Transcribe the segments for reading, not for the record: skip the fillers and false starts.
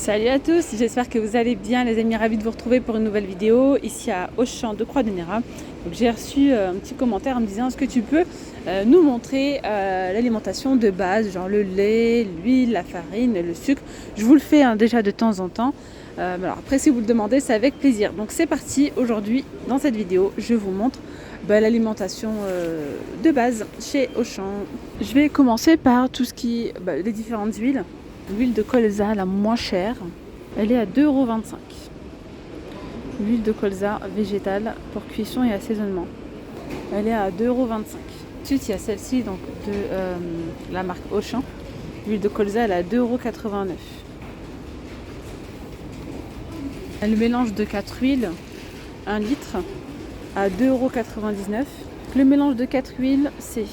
Salut à tous, j'espère que vous allez bien les amis, ravis de vous retrouver pour une nouvelle vidéo ici à Auchan de Croix-de-Néra. Donc j'ai reçu un petit commentaire en me disant est-ce que tu peux nous montrer l'alimentation de base, genre le lait, l'huile, la farine, le sucre. Je vous le fais déjà de temps en temps. Alors après si vous le demandez c'est avec plaisir. Donc c'est parti, aujourd'hui dans cette vidéo je vous montre l'alimentation de base chez Auchan. Je vais commencer par tout ce qui est les différentes huiles. L'huile de colza la moins chère, elle est à 2,25 €. L'huile de colza végétale pour cuisson et assaisonnement, elle est à 2,25 €. Ensuite, il y a celle-ci donc de la marque Auchan. L'huile de colza, elle est à 2,89 €. Le mélange de 4 huiles, 1 litre, à 2,99 €. Le mélange de 4 huiles, c'est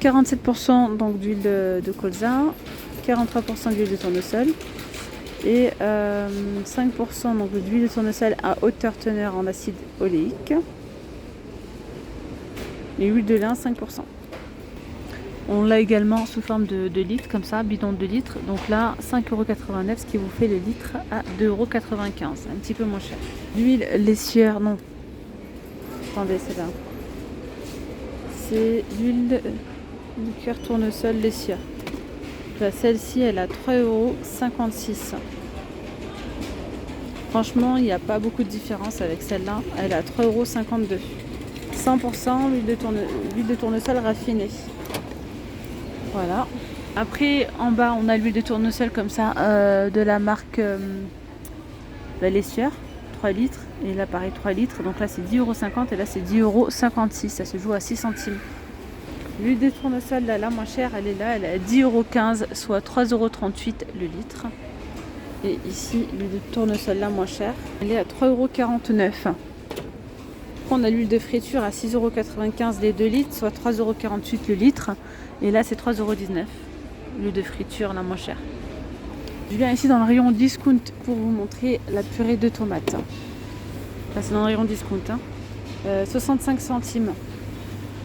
47% donc d'huile de colza, 43% d'huile de tournesol et 5% donc d'huile de tournesol à haute teneur en acide oléique et huile de lin 5%. On l'a également sous forme de litres comme ça, bidon de 2 litres, donc là 5,89 €, ce qui vous fait le litre à 2,95 €, un petit peu moins cher. L'huile laitière, non, attendez, c'est là, c'est l'huile de cuir tournesol laitière. Celle-ci, elle a 3,56 €. Franchement, il n'y a pas beaucoup de différence avec celle-là. Elle a 3,52 €. 100% l'huile de tournesol raffinée. Voilà. Après, en bas, on a l'huile de tournesol comme ça, de la marque la laitière, 3 litres. Et là, pareil, 3 litres. Donc là, c'est 10,50 € et là, c'est 10,56 €. Ça se joue à 6 centimes. L'huile de tournesol, là, la moins chère, elle est là, elle est à 10,15 €, soit 3,38 € le litre. Et ici, l'huile de tournesol, la moins chère, elle est à 3,49 €. On a l'huile de friture à 6,95 € les 2 litres, soit 3,48 € le litre. Et là, c'est 3,19 €, l'huile de friture, la moins chère. Je viens ici dans le rayon discount pour vous montrer la purée de tomates. Là, c'est dans le rayon discount. 65 centimes.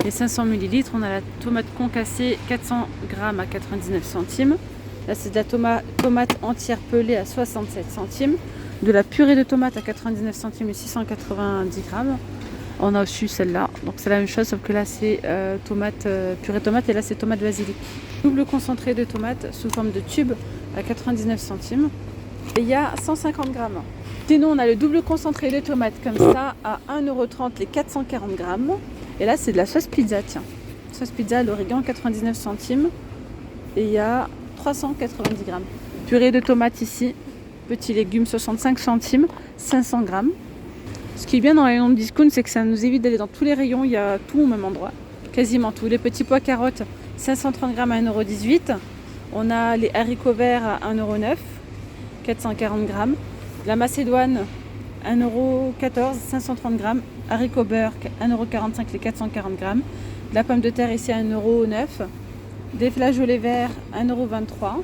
Les 500 ml, on a la tomate concassée 400 g à 99 centimes. Là, c'est de la tomate entière pelée à 67 centimes. De la purée de tomate à 99 centimes et 690 g. On a aussi celle-là. Donc, c'est la même chose, sauf que là, c'est purée de tomate et là, c'est tomate basilic. Double concentré de tomate sous forme de tube à 99 centimes. Et il y a 150 g. Sinon, on a le double concentré de tomate comme ça à 1,30 € les 440 g. Et là, c'est de la sauce pizza, tiens. Sauce pizza à l'origan, 99 centimes. Et il y a 390 g. Purée de tomates ici. Petits légumes, 65 centimes, 500 g. Ce qui est bien dans les rayons de discount, c'est que ça nous évite d'aller dans tous les rayons. Il y a tout au même endroit. Quasiment tout. Les petits pois carottes, 530 g à 1,18 €. On a les haricots verts à 1,09 €, 440 g. La macédoine, 1,14 €, 530 g. Haricots beurre, 1,45 € les 440 g. De la pomme de terre ici à 1,09 €. Des flageolets verts, 1,23 €.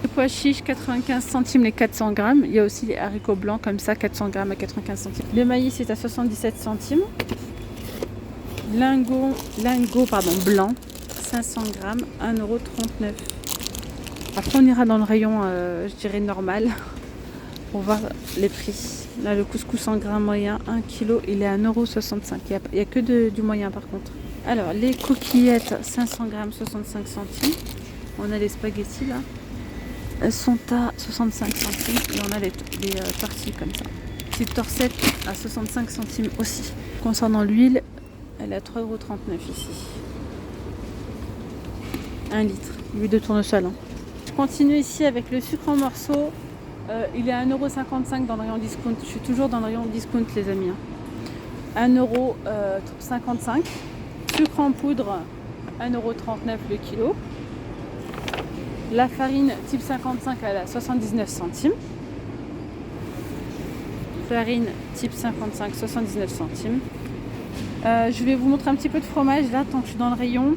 Les pois chiches, 95 centimes les 400 g. Il y a aussi les haricots blancs comme ça, 400 g à 95 centimes. Le maïs est à 77 centimes. Lingot blanc, 500 g, 1,39 €. Après, on ira dans le rayon, je dirais normal, pour voir les prix. Là, le couscous en grains moyen, 1 kg, il est à 1,65 €. Il n'y a que du moyen par contre. Alors, les coquillettes, 500 g, 65 centimes. On a les spaghettis là. Elles sont à 65 centimes. Et on a les tortilles comme ça. Petite torsette à 65 centimes aussi. Concernant l'huile, elle est à 3,39 € ici. 1 litre. L'huile de tournesol. Je continue ici avec le sucre en morceaux. Il est à 1,55 € dans le rayon discount. Je suis toujours dans le rayon discount, les amis. 1,55 €. Sucre en poudre, 1,39 € le kilo. La farine type 55, elle a 79 centimes. Farine type 55, 79 centimes. Je vais vous montrer un petit peu de fromage là, tant que je suis dans le rayon.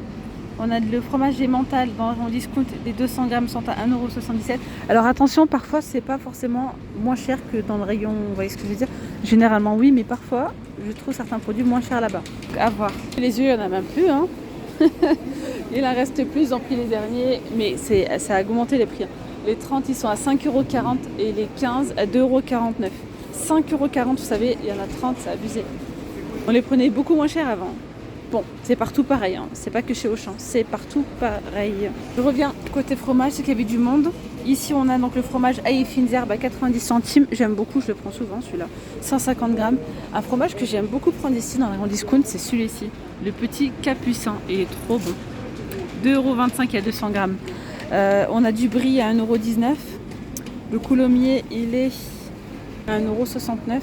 On a le fromage emmental dans le discount, les 200 g sont à 1,77 €. Alors attention, parfois c'est pas forcément moins cher que dans le rayon, vous voyez ce que je veux dire. Généralement oui, mais parfois je trouve certains produits moins chers là-bas. À voir. Les yeux, il n'y en a même plus, hein. Il en reste plus, ils ont pris les derniers, mais ça a augmenté les prix. Les 30 ils sont à 5,40 € et les 15 à 2,49 €. 5,40 €, vous savez, il y en a 30, c'est abusé. On les prenait beaucoup moins cher avant. Bon, c'est partout pareil, hein. C'est pas que chez Auchan, c'est partout pareil. Je reviens côté fromage, c'est qu'il y avait du monde. Ici, on a donc le fromage Aïe Fines Herbes à 90 centimes. J'aime beaucoup, je le prends souvent celui-là. 150 grammes. Un fromage que j'aime beaucoup prendre ici dans les rayon discount, c'est celui-ci. Le petit capucin, il est trop bon. 2,25 € à 200 grammes. On a du brie à 1,19 €. Le coulommiers, il est à 1,69 €.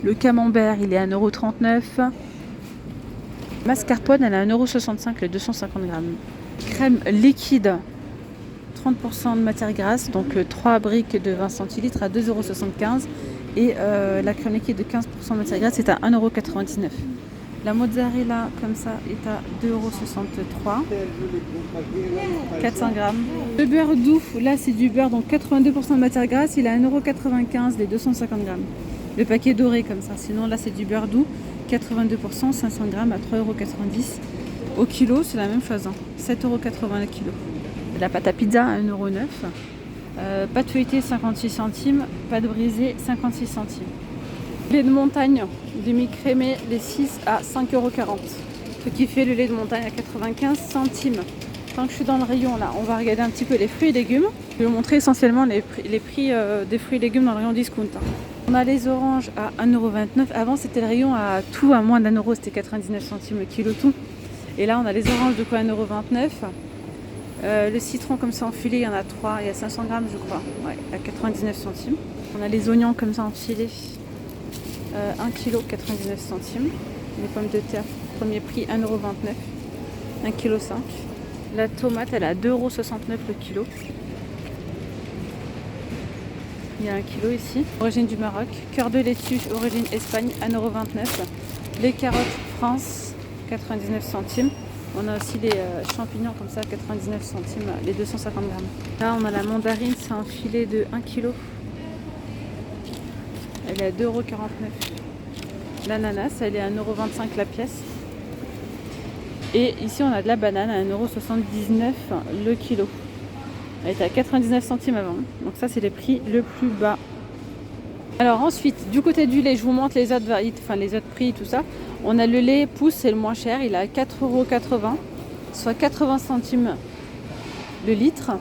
Le camembert, il est à 1,39 €. Mascarpone, elle est à 1,65 € les 250 grammes. Crème liquide, 30% de matière grasse, donc 3 briques de 20 centilitres à 2,75 €. Et la crème liquide de 15% de matière grasse est à 1,99 €. La mozzarella, comme ça, est à 2,63 €. 400 grammes. Le beurre doux, là c'est du beurre, donc 82% de matière grasse, il est à 1,95 € les 250 grammes. Le paquet doré comme ça, sinon là c'est du beurre doux, 82%, 500 grammes à 3,90 €. Au kilo, c'est la même chose, hein. 7,80 € le kilo. La pâte à pizza à 1,09 €. Pâte feuilletée 56 centimes, pâte brisée 56 centimes. Lait de montagne demi-crémé, les 6 à 5,40 €. Ce qui fait le lait de montagne à 95 centimes. Tant que je suis dans le rayon là, on va regarder un petit peu les fruits et légumes. Je vais vous montrer essentiellement les prix des fruits et légumes dans le rayon discount. On a les oranges à 1,29 €. Avant c'était le rayon à tout à moins d'1 €, c'était 99 centimes le kilo tout. Et là on a les oranges de quoi 1,29 €. Le citron comme ça en filet, il y en a 3, il y a 500 grammes je crois, ouais, à 99 centimes. On a les oignons comme ça en filet, 1 kg 99 centimes. Les pommes de terre, premier prix 1,29 €, 1,5 kg. La tomate elle est à 2,69 € le kilo. Il y a 1 kilo ici. Origine du Maroc. Cœur de laitue, origine Espagne, 1,29 €. Les carottes France, 99 centimes. On a aussi les champignons comme ça, 99 centimes, les 250 grammes. Là, on a la mandarine, c'est un filet de 1 kg. Elle est à 2,49 €. L'ananas, elle est à 1,25 € la pièce. Et ici, on a de la banane à 1,79 € le kilo. Elle était à 99 centimes avant. Donc ça, c'est les prix le plus bas. Alors ensuite, du côté du lait, je vous montre les autres variétés, enfin les autres prix, tout ça. On a le lait pousse, c'est le moins cher. Il est à 4,80 €, soit 80 centimes le litre.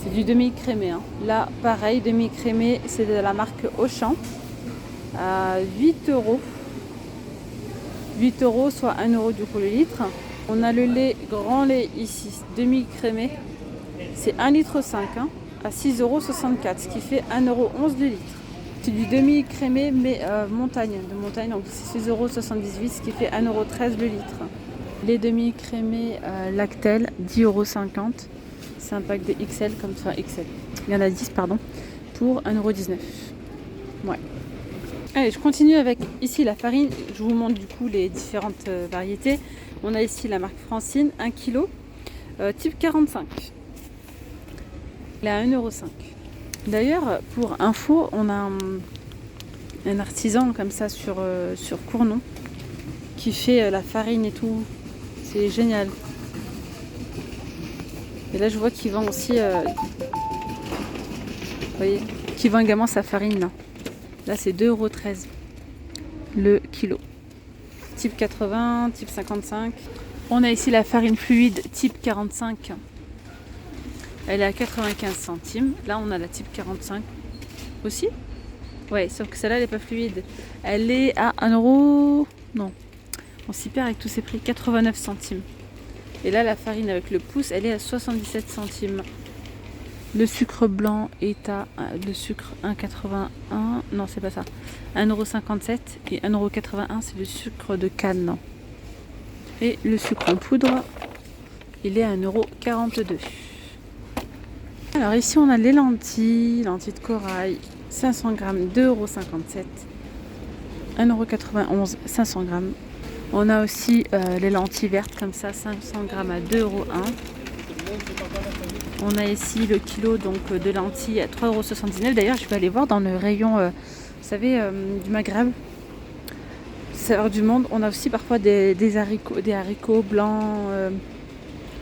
C'est du demi-crémé, hein. Là, pareil, demi-crémé, c'est de la marque Auchan. À 8 €. 8 €, soit 1 € du coup le litre. On a le lait grand lait ici, demi-crémé. C'est 1,5 litre, hein, à 6,64 €, ce qui fait 1,11 € le litre. C'est du demi-crémé, mais montagne, donc c'est 6,78 €, ce qui fait 1,13 € le litre. Les demi-crémés Lactel, 10,50 €. C'est un pack de XL, comme ça, XL. Il y en a 10, pardon, pour 1,19 €. Ouais. Allez, je continue avec ici la farine. Je vous montre du coup les différentes variétés. On a ici la marque Francine, 1 kg, type 45. Elle est à 1,05 €. D'ailleurs, pour info, on a un artisan comme ça sur Cournon qui fait la farine et tout. C'est génial. Et là, je vois qu'il vend aussi, vous voyez, qu'il vend également sa farine là. Là, c'est 2,13 € le kilo. Type 80, type 55. On a ici la farine fluide type 45. Elle est à 95 centimes. Là, on a la type 45 aussi. Ouais, sauf que celle-là, elle n'est pas fluide. Elle est à 1 €. Non, on s'y perd avec tous ces prix. 89 centimes. Et là, la farine avec le pouce, elle est à 77 centimes. Le sucre blanc est à le sucre 1,81. Non, c'est pas ça. 1,57 € et 1,81 €, c'est le sucre de canne. Et le sucre en poudre, il est à 1,42 €. Alors ici, on a les lentilles de corail, 500 grammes, 2,57 €. 1,91 €, 500 grammes. On a aussi les lentilles vertes comme ça, 500 grammes à 2,01 €. On a ici le kilo donc, de lentilles à 3,79 €. D'ailleurs, je vais aller voir dans le rayon, vous savez, du Maghreb, saveur du monde. On a aussi parfois des haricots blancs,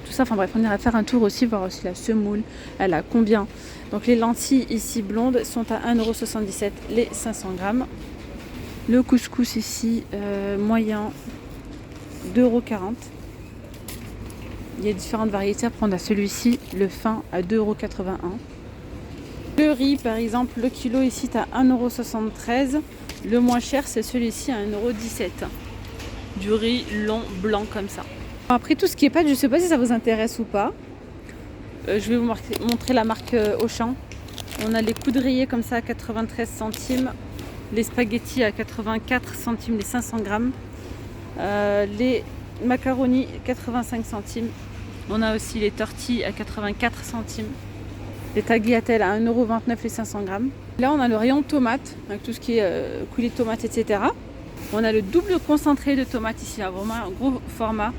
tout ça. Enfin bref, on ira faire un tour aussi, voir aussi la semoule, elle a combien. Donc les lentilles ici blondes sont à 1,77 € les 500 grammes. Le couscous ici moyen 2,40 €. Il y a différentes variétés. Après on a celui-ci, le fin, à 2,81 €. Le riz par exemple, le kilo ici est à 1,73 €. Le moins cher c'est celui-ci à 1,17 €. Du riz long blanc comme ça. Après tout ce qui est pâtes, je ne sais pas si ça vous intéresse ou pas. Je vais vous montrer la marque Auchan. On a les coudriers comme ça à 93 centimes. Les spaghettis à 84 centimes les 500 grammes. Les macaronis 85 centimes. On a aussi les tortilles à 84 centimes. Les tagliatelles à 1,29 € les 500 grammes. Là on a le rayon tomates avec tout ce qui est coulis de tomates, etc. On a le double concentré de tomates ici, vraiment un gros format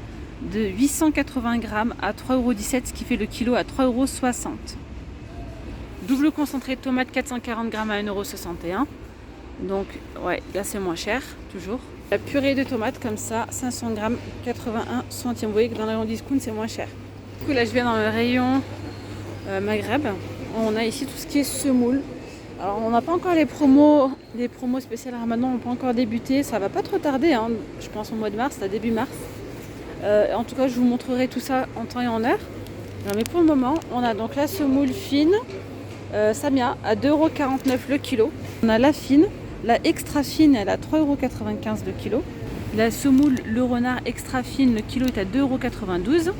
de 880 grammes à 3,17 €, ce qui fait le kilo à 3,60 €. Double concentré de tomates 440 grammes à 1,61 €. Donc ouais, là c'est moins cher, toujours. La purée de tomates comme ça, 500 grammes, 81 centimes. Vous voyez que dans le rayon discount c'est moins cher. Du coup là je viens dans le rayon Maghreb. On a ici tout ce qui est semoule. Alors on n'a pas encore les promos spéciales Ramadan n'ont pas encore débuté, ça va pas trop tarder, hein. Je pense au mois de mars, à début mars. En tout cas je vous montrerai tout ça en temps et en heure. Alors, mais pour le moment on a donc la semoule fine Samia à 2,49 € le kilo. On a la fine, la extra fine elle est à 3,95 € le kilo. La semoule le renard extra fine le kilo est à 2,92 €.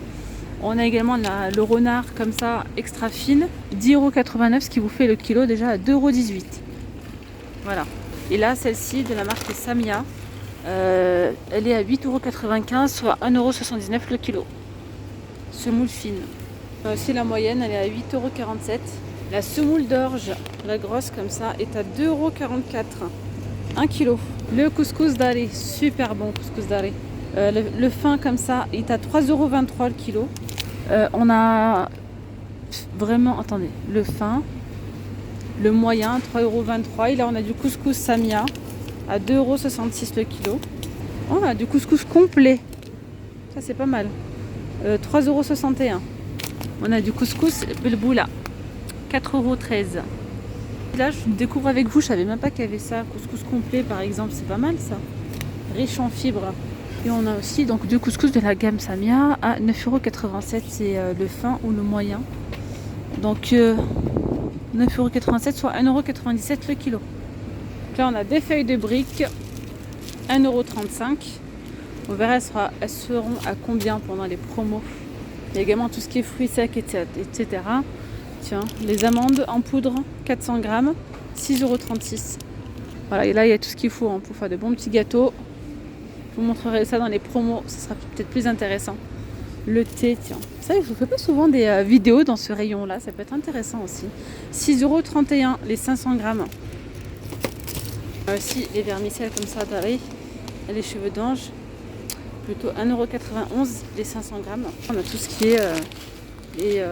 On a également le renard comme ça extra fine, 10,89 €, ce qui vous fait le kilo déjà à 2,18 €. Voilà. Et là, celle-ci de la marque Samia, elle est à 8,95 €, soit 1,79 € le kilo. Semoule fine. Aussi la moyenne, elle est à 8,47 €. La semoule d'orge, la grosse comme ça, est à 2,44 €. 1 kilo. Le couscous d'Ari, super bon couscous d'Ari. Le fin comme ça est à 3,23 € le kilo. On a vraiment, attendez, le fin, le moyen 3,23 €. Et là on a du couscous Samia à 2,66 € le kilo. On a du couscous complet, ça c'est pas mal, 3,61 €. On a du couscous Belboula, 4,13 €. Là je découvre avec vous, je savais même pas qu'il y avait ça, couscous complet par exemple, c'est pas mal ça, riche en fibres. Et on a aussi donc du couscous de la gamme Samia à 9,87 €, c'est le fin ou le moyen. Donc 9,87 € soit 1,97 € le kilo. Donc là on a des feuilles de briques, 1,35 €. On verra elles seront à combien pendant les promos. Il y a également tout ce qui est fruits secs, etc. Tiens, les amandes en poudre, 400 grammes, 6,36 €. Voilà, et là il y a tout ce qu'il faut hein, pour faire de bons petits gâteaux. Je vous montrerai ça dans les promos, ça sera peut-être plus intéressant. Le thé, tiens. Ça, je ne vous fais pas souvent des vidéos dans ce rayon-là, ça peut être intéressant aussi. 6,31 € les 500 grammes. On a aussi les vermicelles comme ça d'Ari, les cheveux d'ange, plutôt 1,91 € les 500 grammes. On a tout ce qui est les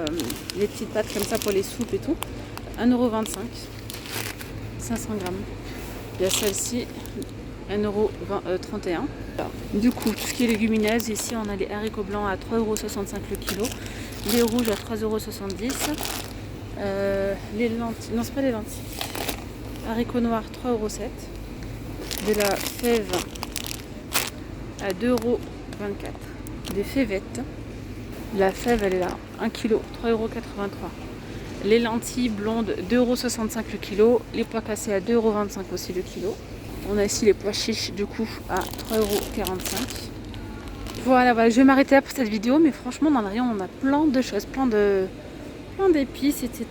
petites pâtes comme ça pour les soupes et tout. 1,25 €, 500 grammes. Il y a celle-ci, 1,31 €. Du coup, tout ce qui est légumineuses, ici on a les haricots blancs à 3,65 € le kilo, les rouges à 3,70 €, les lentilles, non c'est pas les lentilles, haricots noirs 3,07 €, de la fève à 2,24 €, des fèvettes, la fève elle est là, 1 kg, 3,83 €, les lentilles blondes 2,65 € le kilo, les pois cassés à 2,25 € aussi le kilo. On a ici les pois chiches du coup à 3,45 €. Voilà, je vais m'arrêter là pour cette vidéo, mais franchement dans le rayon on a plein de choses, plein d'épices, etc.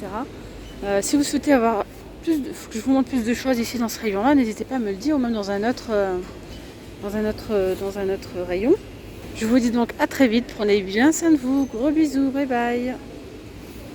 Si vous souhaitez avoir que je vous montre plus de choses ici dans ce rayon là, n'hésitez pas à me le dire, ou même dans un autre rayon. Je vous dis donc à très vite, prenez bien soin de vous, gros bisous, bye bye.